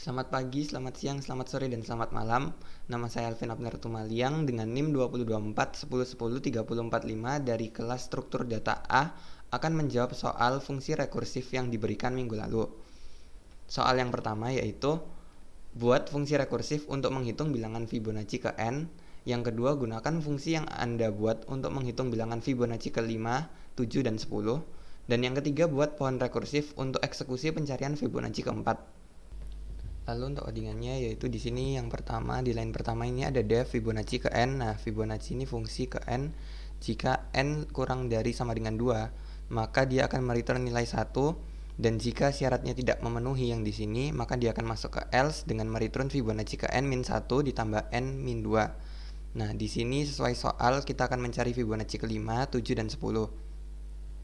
Selamat pagi, selamat siang, selamat sore, dan selamat malam. Nama saya Alvin Abner Tumaliang dengan NIM 2024 1010 3045 dari kelas struktur data A akan menjawab soal fungsi rekursif yang diberikan minggu lalu. Soal yang pertama yaitu buat fungsi rekursif untuk menghitung bilangan Fibonacci ke n. Yang kedua, gunakan fungsi yang Anda buat untuk menghitung bilangan Fibonacci ke 5, 7, dan 10. Dan yang ketiga, buat pohon rekursif untuk eksekusi pencarian Fibonacci ke 4. Lalu untuk codingannya yaitu di sini yang pertama, di line pertama ini ada def Fibonacci ke n. Nah, Fibonacci ini fungsi ke n. Jika n kurang dari sama dengan 2, maka dia akan mereturn nilai 1, dan jika syaratnya tidak memenuhi yang di sini, maka dia akan masuk ke else dengan mereturn Fibonacci ke n min 1 ditambah n min 2. Nah, di sini sesuai soal kita akan mencari Fibonacci ke 5, 7, dan 10.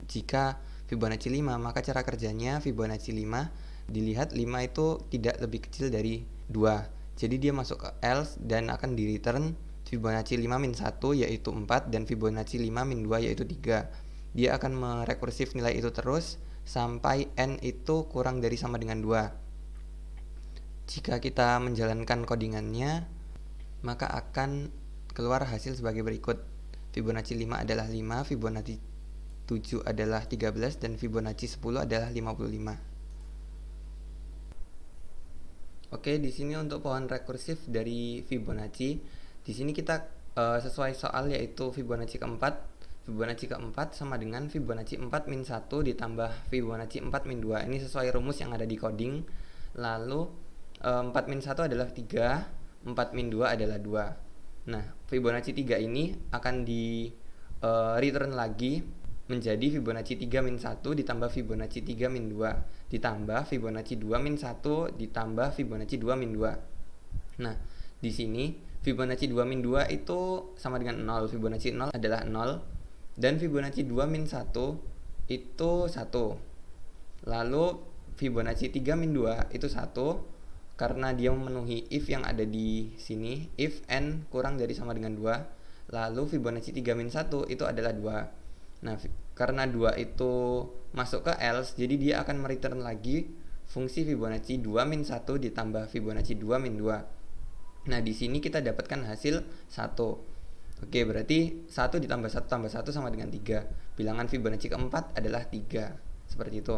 Jika Fibonacci 5, maka cara kerjanya Fibonacci 5 dilihat 5 itu tidak lebih kecil dari 2. Jadi dia masuk ke else dan akan di return Fibonacci 5 min 1 yaitu 4 dan Fibonacci 5 min 2 yaitu 3. Dia akan merekursif nilai itu terus sampai n itu kurang dari sama dengan 2. Jika kita menjalankan codingannya, maka akan keluar hasil sebagai berikut. Fibonacci 5 adalah 5, Fibonacci 7 adalah 13, dan Fibonacci 10 adalah 55. Oke, di sini untuk pohon rekursif dari Fibonacci. Di sini kita sesuai soal yaitu Fibonacci keempat. Fibonacci keempat sama dengan Fibonacci 4 min 1 ditambah Fibonacci 4 min 2. Ini sesuai rumus yang ada di coding. Lalu 4 min 1 adalah 3, 4 min 2 adalah 2. Nah, Fibonacci 3 ini akan di return lagi menjadi Fibonacci 3 min 1 ditambah Fibonacci 3 min 2 ditambah Fibonacci 2 min 1 ditambah Fibonacci 2 min 2. Nah, di sini Fibonacci 2 min 2 itu sama dengan 0. Fibonacci 0 adalah 0 dan Fibonacci 2 min 1 itu 1. Lalu Fibonacci 3 min 2 itu 1 karena dia memenuhi if yang ada di sini, if n kurang dari sama dengan 2. Lalu Fibonacci 3 min 1 itu adalah 2. Nah, karena 2 itu masuk ke else, jadi dia akan mereturn lagi fungsi Fibonacci 2 min 1 ditambah Fibonacci 2 min 2. Nah, di sini kita dapatkan hasil 1. Oke, berarti 1 ditambah 1 tambah 1 sama dengan 3. Bilangan Fibonacci keempat adalah 3. Seperti itu.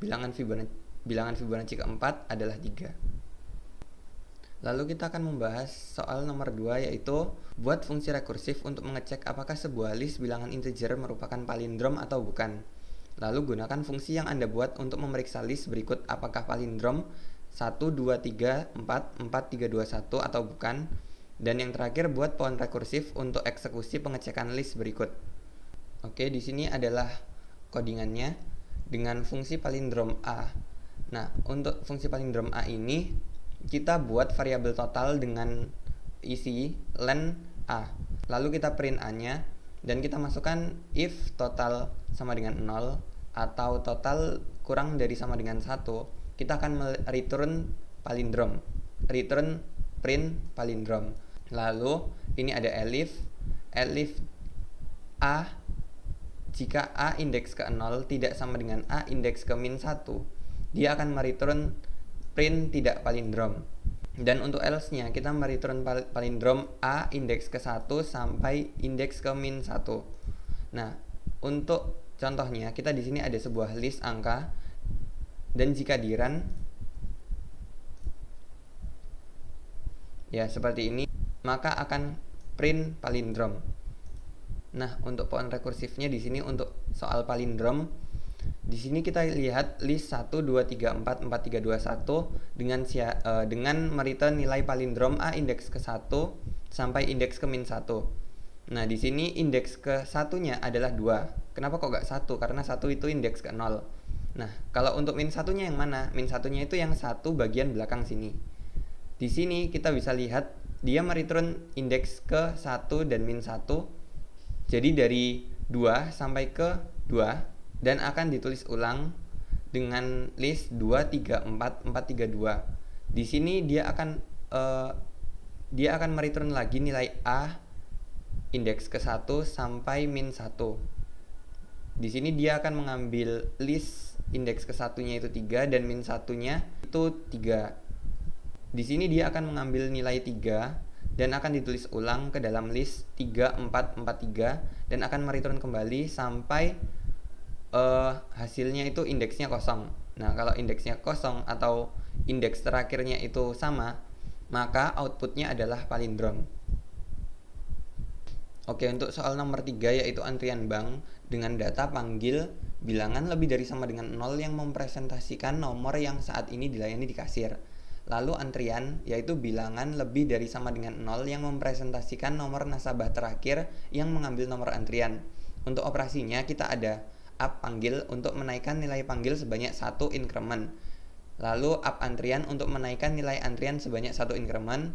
Bilangan Fibonacci keempat adalah 3. Lalu kita akan membahas soal nomor 2 yaitu buat fungsi rekursif untuk mengecek apakah sebuah list bilangan integer merupakan palindrom atau bukan. Lalu gunakan fungsi yang Anda buat untuk memeriksa list berikut apakah palindrom 1, 2, 3, 4, 4, 3, 2, 1 atau bukan. Dan yang terakhir buat pohon rekursif untuk eksekusi pengecekan list berikut. Oke, di sini adalah codingannya dengan fungsi palindrom A. Nah, untuk fungsi palindrom A ini kita buat variabel total dengan isi len A. Lalu kita print A-nya dan kita masukkan if total sama dengan 0 atau total kurang dari sama dengan 1. Kita akan return palindrom. Return print palindrom. Lalu ini ada elif A. Jika A indeks ke 0 tidak sama dengan A indeks ke min 1, dia akan mereturn print tidak palindrom. Dan untuk else-nya kita mereturn palindrom A indeks ke 1 sampai indeks ke min 1. Nah, untuk contohnya kita di sini ada sebuah list angka dan jika di run ya seperti ini, maka akan print palindrom. Nah, untuk pohon rekursifnya di sini untuk soal palindrom, di sini kita lihat list 1, 2, 3, 4, 4, 3, 2, 1 dengan mereturn nilai palindrom A indeks ke 1 sampai indeks ke min 1. Nah, di sini indeks ke 1-nya adalah 2. Kenapa kok gak 1? Karena 1 itu indeks ke 0. Nah, kalau untuk min 1-nya yang mana? Min 1-nya itu yang 1 bagian belakang sini. Di sini kita bisa lihat dia mereturn indeks ke 1 dan min 1. Jadi dari 2 sampai ke 2 dan akan ditulis ulang dengan list 2, 3, 4, 4, 3, 2. Di sini dia akan mereturn lagi nilai A indeks ke 1 sampai min 1. Di sini dia akan mengambil list indeks ke-1-nya itu 3 dan min 1-nya itu 3. Di sini dia akan mengambil nilai 3 dan akan ditulis ulang ke dalam list 3443 dan akan mereturn kembali sampai hasilnya itu indeksnya kosong. Nah, kalau indeksnya kosong atau indeks terakhirnya itu sama, maka outputnya adalah palindrom. Oke, untuk soal nomor 3 yaitu antrian bank dengan data panggil bilangan lebih dari sama dengan 0 yang mempresentasikan nomor yang saat ini dilayani di kasir. Lalu antrian yaitu bilangan lebih dari sama dengan 0 yang mempresentasikan nomor nasabah terakhir yang mengambil nomor antrian. Untuk operasinya kita ada up panggil untuk menaikkan nilai panggil sebanyak 1 increment. Lalu up antrian untuk menaikkan nilai antrian sebanyak 1 increment.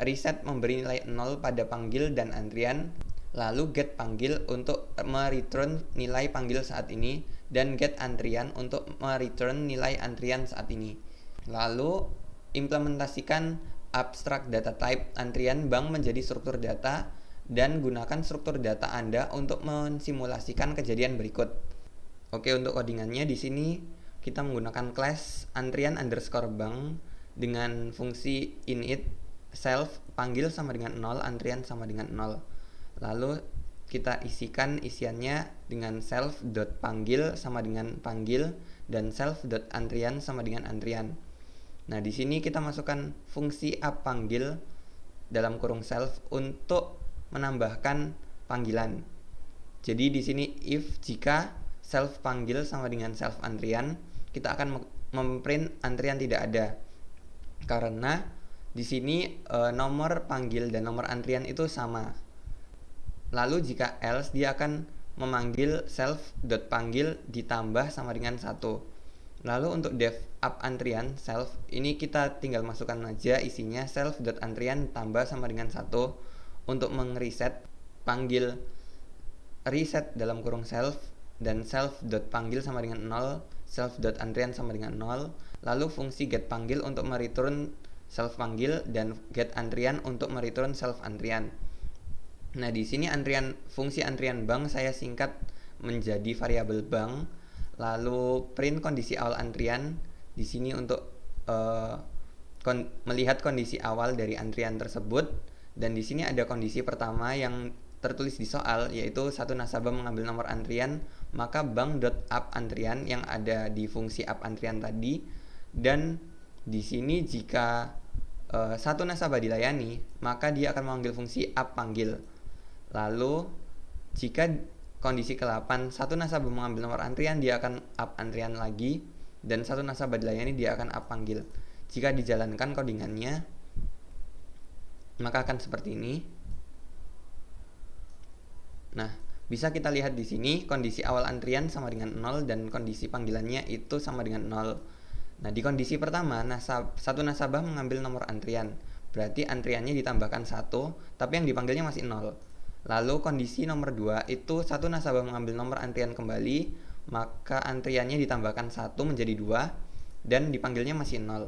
Reset memberi nilai 0 pada panggil dan antrian. Lalu get panggil untuk mereturn nilai panggil saat ini dan get antrian untuk mereturn nilai antrian saat ini. Lalu implementasikan abstract data type antrian bank menjadi struktur data dan gunakan struktur data Anda untuk mensimulasikan kejadian berikut. Oke, untuk codingannya di sini kita menggunakan class antrian underscore bank dengan fungsi init self panggil sama dengan 0, antrian sama dengan 0. Lalu kita isikan isiannya dengan self.panggil sama dengan panggil dan self.antrian sama dengan antrian. Nah, di sini kita masukkan fungsi up panggil dalam kurung self untuk menambahkan panggilan. Jadi di sini if jika self panggil sama dengan self antrian, kita akan memprint antrian tidak ada. Karena di sini nomor panggil dan nomor antrian itu sama. Lalu jika else dia akan memanggil self.panggil ditambah sama dengan 1. Lalu untuk def up antrian self ini kita tinggal masukkan aja isinya self.antrian tambah sama dengan 1 untuk mengreset panggil reset dalam kurung self dan self.panggil sama dengan 0, self.antrian sama dengan 0. Lalu fungsi get panggil untuk mereturn self panggil dan get antrian untuk mereturn self antrian. Nah, di sini fungsi antrian bank saya singkat menjadi variabel bank. Lalu print kondisi awal antrian di sini untuk melihat kondisi awal dari antrian tersebut. Dan di sini ada kondisi pertama yang tertulis di soal, yaitu satu nasabah mengambil nomor antrian, maka bank.up antrian yang ada di fungsi up antrian tadi. Dan di sini jika satu nasabah dilayani, maka dia akan memanggil fungsi up panggil. Lalu jika kondisi ke-8 satu nasabah mengambil nomor antrian, dia akan up antrian lagi, dan satu nasabah dilayani dia akan up panggil. Jika dijalankan codingannya, maka akan seperti ini. Nah, bisa kita lihat di sini kondisi awal antrian sama dengan 0 dan kondisi panggilannya itu sama dengan 0. Nah, di kondisi pertama satu nasabah mengambil nomor antrian, berarti antriannya ditambahkan 1, tapi yang dipanggilnya masih 0. Lalu kondisi nomor 2 itu satu nasabah mengambil nomor antrian kembali, maka antriannya ditambahkan 1 menjadi 2 dan dipanggilnya masih 0.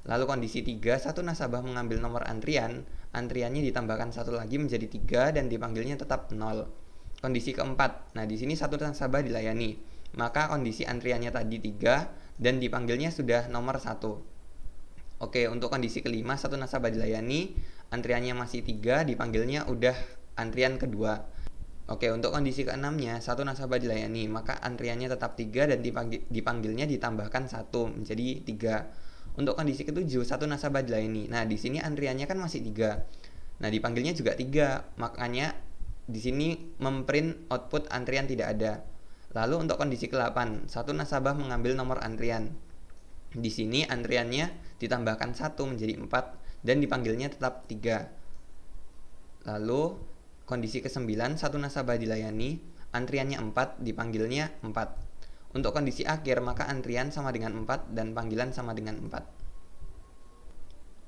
Lalu kondisi 3, satu nasabah mengambil nomor antrian, antriannya ditambahkan 1 lagi menjadi 3 dan dipanggilnya tetap 0. Kondisi keempat, nah di sini satu nasabah dilayani, maka kondisi antriannya tadi 3 dan dipanggilnya sudah nomor 1. Oke, untuk kondisi kelima, satu nasabah dilayani, antriannya masih 3, dipanggilnya udah antrian kedua. Oke, untuk kondisi keenamnya, satu nasabah dilayani, maka antriannya tetap 3 dan dipanggilnya ditambahkan 1 menjadi 3. Untuk kondisi ketujuh, satu nasabah dilayani. Nah, di sini antriannya kan masih 3. Nah, dipanggilnya juga 3, makanya di sini memprint output antrian tidak ada. Lalu untuk kondisi ke-8, satu nasabah mengambil nomor antrian. Di sini antriannya ditambahkan 1 menjadi 4 dan dipanggilnya tetap 3. Lalu kondisi ke-9, satu nasabah dilayani, antriannya 4, dipanggilnya 4. Untuk kondisi akhir, maka antrian sama dengan 4 dan panggilan sama dengan 4.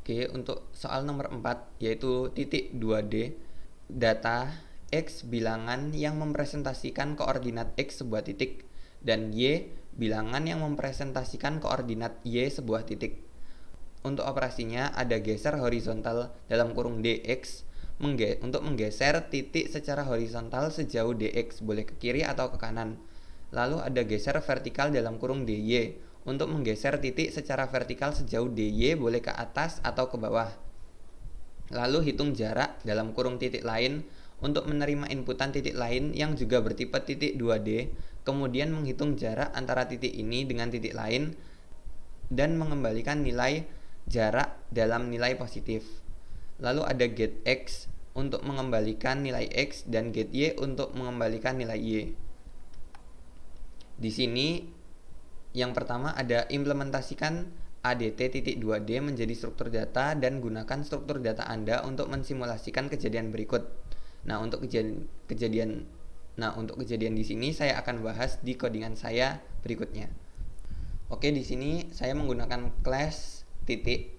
Oke, untuk soal nomor 4, yaitu titik 2D, data X bilangan yang mempresentasikan koordinat X sebuah titik, dan Y bilangan yang mempresentasikan koordinat Y sebuah titik. Untuk operasinya ada geser horizontal dalam kurung DX, untuk menggeser titik secara horizontal sejauh dx, boleh ke kiri atau ke kanan. Lalu ada geser vertikal dalam kurung DY. Untuk menggeser titik secara vertikal sejauh DY boleh ke atas atau ke bawah. Lalu hitung jarak dalam kurung titik lain untuk menerima inputan titik lain yang juga bertipe titik 2D, kemudian menghitung jarak antara titik ini dengan titik lain dan mengembalikan nilai jarak dalam nilai positif. Lalu ada get X untuk mengembalikan nilai X dan get Y untuk mengembalikan nilai Y. Di sini yang pertama ada implementasikan ADT.2D menjadi struktur data dan gunakan struktur data Anda untuk mensimulasikan kejadian berikut. Untuk kejadian di sini saya akan bahas di codingan saya berikutnya. Oke, di sini saya menggunakan class titik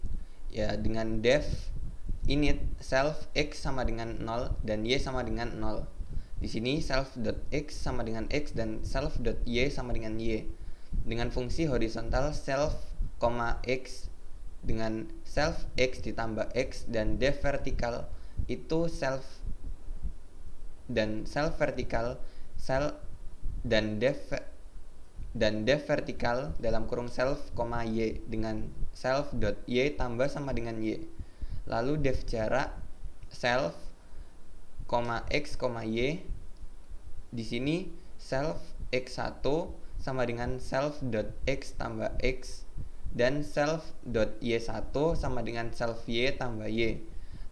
ya dengan def init self x sama dengan 0 dan y sama dengan 0. Di sini self.x sama dengan x dan self.y sama dengan y. Dengan fungsi horizontal self, x dengan self x ditambah x dan def vertikal itu self dan self vertikal dan def vertikal dalam kurung self, y dengan self.y tambah sama dengan y. Lalu def jarak self, x, y. Di sini self x1 sama dengan self.x tambah x dan self.y1 sama dengan self y tambah y.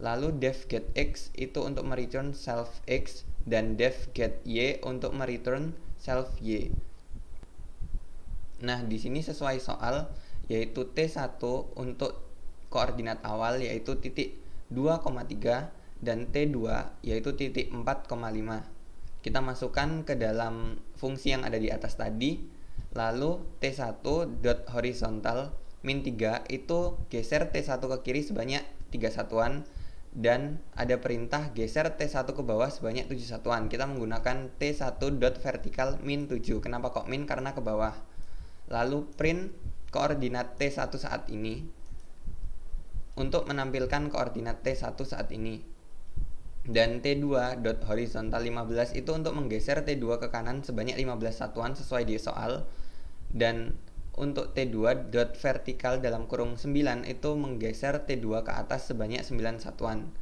Lalu def get x itu untuk mereturn self x dan def get y untuk mereturn self y. Di sini sesuai soal yaitu T1 untuk koordinat awal yaitu titik 2,3 dan T2 yaitu titik 4,5. Kita masukkan ke dalam fungsi yang ada di atas tadi. Lalu T1 dot horizontal min 3 itu geser T1 ke kiri sebanyak 3 satuan dan ada perintah geser T1 ke bawah sebanyak 7 satuan. Kita menggunakan T1 dot vertikal min 7. Kenapa kok min? Karena ke bawah. Lalu print koordinat T1 saat ini untuk menampilkan koordinat T1 saat ini. Dan T2 dot horizontal 15 itu untuk menggeser T2 ke kanan sebanyak 15 satuan sesuai di soal. Dan untuk T2 dot vertikal dalam kurung 9 itu menggeser T2 ke atas sebanyak 9 satuan.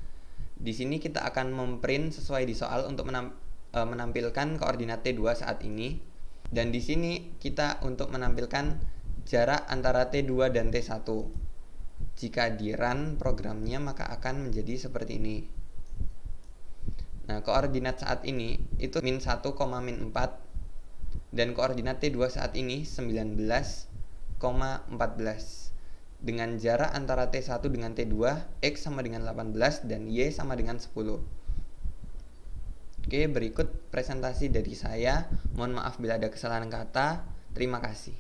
Di sini kita akan memprint sesuai di soal untuk menampilkan koordinat T2 saat ini. Dan di sini kita untuk menampilkan jarak antara T2 dan T1. Jika di run programnya maka akan menjadi seperti ini. Koordinat saat ini itu min 1, min 4 dan koordinat T2 saat ini 19,14 dengan jarak antara T1 dengan T2 X sama dengan 18 dan Y sama dengan 10. Oke, berikut presentasi dari saya. Mohon maaf bila ada kesalahan kata. Terima kasih.